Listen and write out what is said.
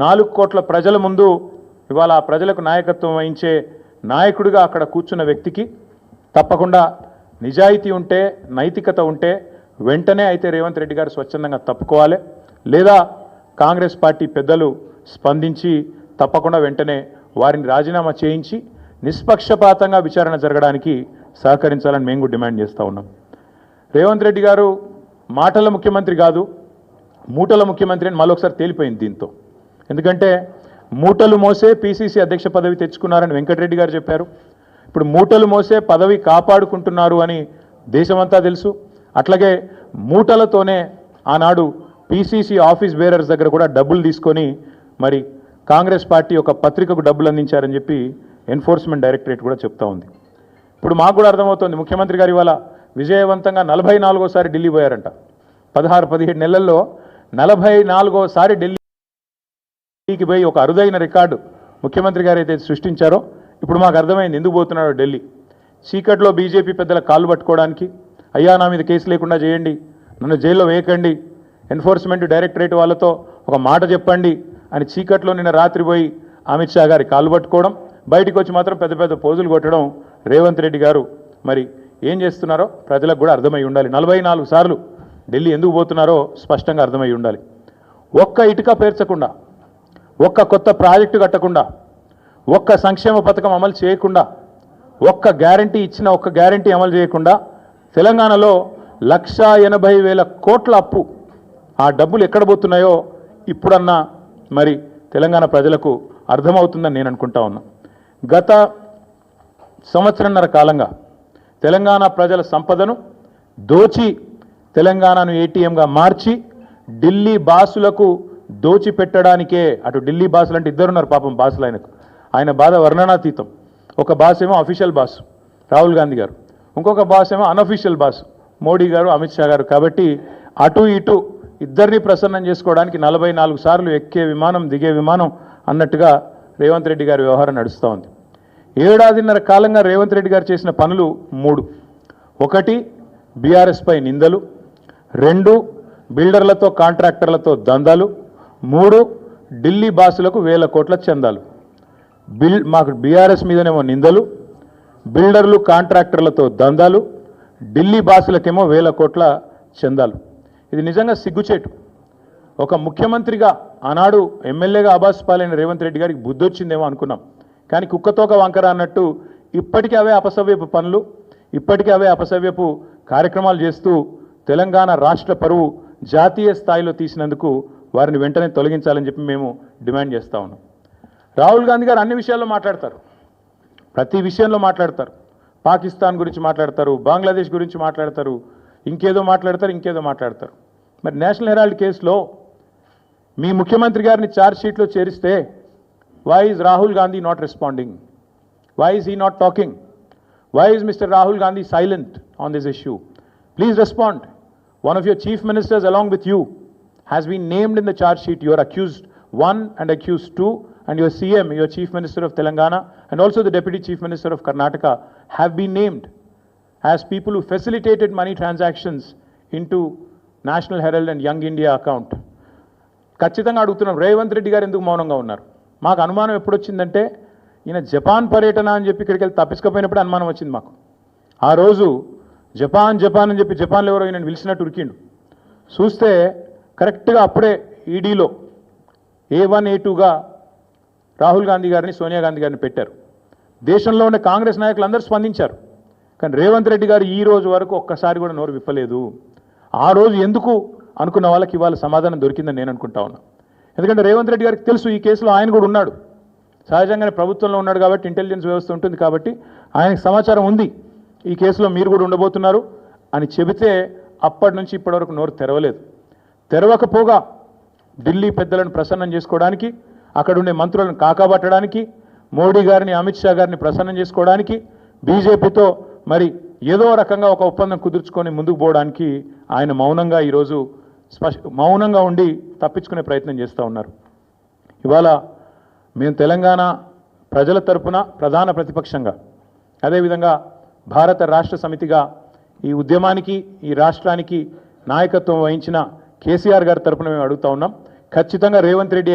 4 కోట్ల ప్రజల ముందు ఇవాళ ఆ ప్రజలకు నాయకత్వం వహించే నాయకుడిగా అక్కడ కూర్చున్న వ్యక్తికి తప్పకుండా నిజాయితీ ఉంటే, నైతికత ఉంటే వెంటనే అయితే రేవంత్ రెడ్డి గారు స్వచ్ఛందంగా తప్పుకోవాలి, లేదా కాంగ్రెస్ పార్టీ పెద్దలు స్పందించి తప్పకుండా వెంటనే వారిని రాజీనామా చేయించి నిష్పక్షపాతంగా విచారణ జరగడానికి సహకరించాలని మేము కూడా డిమాండ్ చేస్తూ ఉన్నాం. రేవంత్ రెడ్డి గారు మాటల ముఖ్యమంత్రి కాదు, మూటల ముఖ్యమంత్రి అని మళ్ళొకసారి తేలిపోయింది దీంతో. ఎందుకంటే మూటలు మోసే పీసీసీ అధ్యక్ష పదవి తెచ్చుకున్నారని వెంకటరెడ్డి గారు చెప్పారు. ఇప్పుడు మూటలు మోసే పదవి కాపాడుకుంటున్నారు అని దేశమంతా తెలుసు. అట్లాగే మూటలతోనే ఆనాడు పీసీసీ ఆఫీస్ బేరర్స్ దగ్గర కూడా డబ్బులు తీసుకొని మరి కాంగ్రెస్ పార్టీ ఒక పత్రికకు డబ్బులు అందించారని చెప్పి ఎన్ఫోర్స్మెంట్ డైరెక్టరేట్ కూడా చెప్తా ఉంది. ఇప్పుడు మాకు కూడా అర్థమవుతోంది, ముఖ్యమంత్రి గారు ఇవాళ విజయవంతంగా 44సారి ఢిల్లీ పోయారంట. 16-17 నెలల్లో 44సారి ఢిల్లీకి పోయి ఒక అరుదైన రికార్డు ముఖ్యమంత్రి గారు అయితే సృష్టించారో ఇప్పుడు మాకు అర్థమైంది ఎందుకు పోతున్నాడో ఢిల్లీ. చీకట్లో బీజేపీ పెద్దల కాళ్ళు పట్టుకోవడానికి, అయ్యా నా మీద కేసు లేకుండా చేయండి, నన్ను జైల్లో వేయకండి, ఎన్ఫోర్స్మెంట్ డైరెక్టరేట్ వాళ్ళతో ఒక మాట చెప్పండి అని చీకట్లో నిన్న రాత్రి పోయి అమిత్ షా గారి కాళ్ళు పట్టుకోవడం, బయటికి వచ్చి మాత్రం పెద్ద పెద్ద పోజులు కొట్టడం రేవంత్ రెడ్డి గారు మరి ఏం చేస్తున్నారో ప్రజలకు కూడా అర్థమై ఉండాలి. 44 సార్లు ఢిల్లీ ఎందుకు పోతున్నారో స్పష్టంగా అర్థమై ఉండాలి. ఒక్క ఇటుక పేర్చకుండా, ఒక్క కొత్త ప్రాజెక్టు కట్టకుండా, ఒక్క సంక్షేమ పథకం అమలు చేయకుండా, ఒక్క గ్యారంటీ ఇచ్చిన ఒక్క గ్యారంటీ అమలు చేయకుండా తెలంగాణలో 1,80,000 కోట్ల అప్పు, ఆ డబ్బులు ఎక్కడ పోతున్నాయో ఇప్పుడన్నా మరి తెలంగాణ ప్రజలకు అర్థమవుతుందని నేను అనుకుంటా ఉన్నా. గత సంవత్సరన్నర కాలంగా తెలంగాణ ప్రజల సంపదను దోచి తెలంగాణను ఏటీఎంగా మార్చి ఢిల్లీ బాసులకు దోచిపెట్టడానికే, అటు ఢిల్లీ బాసులు అంటే ఇద్దరున్నారు పాపం బాసులు ఆయనకు, ఆయన బాధ వర్ణనాతీతం. ఒక బాస్ ఏమో అఫీషియల్ బాస్ రాహుల్ గాంధీ గారు, ఇంకొక బాస్ ఏమో అన్అఫీషియల్ బాస్ మోడీ గారు, అమిత్ షా గారు. కాబట్టి అటు ఇటు ఇద్దరిని ప్రసన్నం చేసుకోవడానికి 44 సార్లు ఎక్కే విమానం దిగే విమానం అన్నట్టుగా రేవంత్ రెడ్డి గారి వ్యవహారం నడుస్తూ ఉంది. 7.5 కాలంగా రేవంత్ రెడ్డి గారు చేసిన పనులు 3. 1 బీఆర్ఎస్ పై నిందలు, 2 బిల్డర్లతో కాంట్రాక్టర్లతో దందాలు, 3 ఢిల్లీ బాసులకు 1000 కోట్ల చందాలు. మాకు బీఆర్ఎస్ మీదనేమో నిందలు, బిల్డర్లు కాంట్రాక్టర్లతో దందాలు, ఢిల్లీ బాసులకేమో 1000 కోట్ల చందాలు. ఇది నిజంగా సిగ్గుచేటు. ఒక ముఖ్యమంత్రిగా ఆనాడు ఎమ్మెల్యేగా ఆబాస్ పాలైన రేవంత్ రెడ్డి గారికి బుద్ధి వచ్చిందేమో అనుకున్నాం. కానీ కుక్కతోక వంకర అన్నట్టు ఇప్పటికీ అవే అపసవ్యపు పనులు, ఇప్పటికీ అవే అపసవ్యపు కార్యక్రమాలు చేస్తూ తెలంగాణ రాష్ట్ర పరువు జాతీయ స్థాయిలో తీసినందుకు వారిని వెంటనే తొలగించాలని చెప్పి మేము డిమాండ్ చేస్తూ ఉన్నాం. రాహుల్ గాంధీ గారు అన్ని విషయాల్లో మాట్లాడతారు, ప్రతి విషయంలో మాట్లాడతారు. పాకిస్తాన్ గురించి మాట్లాడతారు, బంగ్లాదేశ్ గురించి మాట్లాడతారు, ఇంకేదో మాట్లాడతారు. మరి నేషనల్ హెరాల్డ్ కేసులో మీ ముఖ్యమంత్రి గారిని ఛార్జ్ షీట్లో చేరిస్తే why is Rahul Gandhi not responding? Why is he not talking? Why is Mr. Rahul Gandhi silent on this issue? Please respond. One of your chief ministers along with you has been named in the charge sheet. You are accused 1 and accused 2, and your CM, your chief minister of Telangana, and also the deputy chief minister of Karnataka have been named as people who facilitated money transactions into National Herald and Young India account. ఖచ్చితంగా అడుగుతున్నాం, రేవంత్ రెడ్డి గారు ఎందుకు మౌనంగా ఉన్నారు? మాకు అనుమానం ఎప్పుడు వచ్చిందంటే ఈయన జపాన్ పర్యటన అని చెప్పి ఇక్కడికి వెళ్ళి తప్పించుకపోయినప్పుడు అనుమానం వచ్చింది మాకు. ఆ రోజు జపాన్ అని చెప్పి జపాన్లో ఎవరో ఈయన పిలిచినట్టు ఉరికిండు. చూస్తే కరెక్ట్గా అప్పుడే ఈడీలో A1 A2గా రాహుల్ గాంధీ గారిని, సోనియా గాంధీ గారిని పెట్టారు. దేశంలో ఉన్న కాంగ్రెస్ నాయకులు అందరూ స్పందించారు. కానీ రేవంత్ రెడ్డి గారు ఈ రోజు వరకు ఒక్కసారి కూడా నోరు విప్పలేదు. ఆ రోజు ఎందుకు అనుకున్న వాళ్ళకి ఇవాళ సమాధానం దొరికిందని నేను అనుకుంటా ఉన్నా. ఎందుకంటే రేవంత్ రెడ్డి గారికి తెలుసు ఈ కేసులో ఆయన కూడా ఉన్నాడు, సహజంగానే ప్రభుత్వంలో ఉన్నాడు కాబట్టి ఇంటెలిజెన్స్ వ్యవస్థ ఉంటుంది కాబట్టి ఆయనకు సమాచారం ఉంది ఈ కేసులో మీరు కూడా ఉండబోతున్నారు అని చెబితే అప్పటి నుంచి ఇప్పటి వరకు నోరు తెరవలేదు. తెరవకపోగా ఢిల్లీ పెద్దలను ప్రసన్నం చేసుకోవడానికి, అక్కడ ఉండే మంత్రులను కాకాబట్టడానికి, మోడీ గారిని, అమిత్ షా గారిని ప్రసన్నం చేసుకోవడానికి, బీజేపీతో మరి ఏదో రకంగా ఒక ఒప్పందం కుదుర్చుకొని ముందుకు పోవడానికి ఆయన మౌనంగా ఈరోజు మౌనంగా ఉండి తప్పించుకునే ప్రయత్నం చేస్తూ ఉన్నారు. ఇవాళ మేము తెలంగాణ ప్రజల తరపున ప్రధాన ప్రతిపక్షంగా, అదేవిధంగా భారత రాష్ట్ర సమితిగా ఈ ఉద్యమానికి, ఈ రాష్ట్రానికి నాయకత్వం వహించిన కేసీఆర్ గారి తరపున మేము అడుగుతా ఉన్నాం. ఖచ్చితంగా రేవంత్ రెడ్డి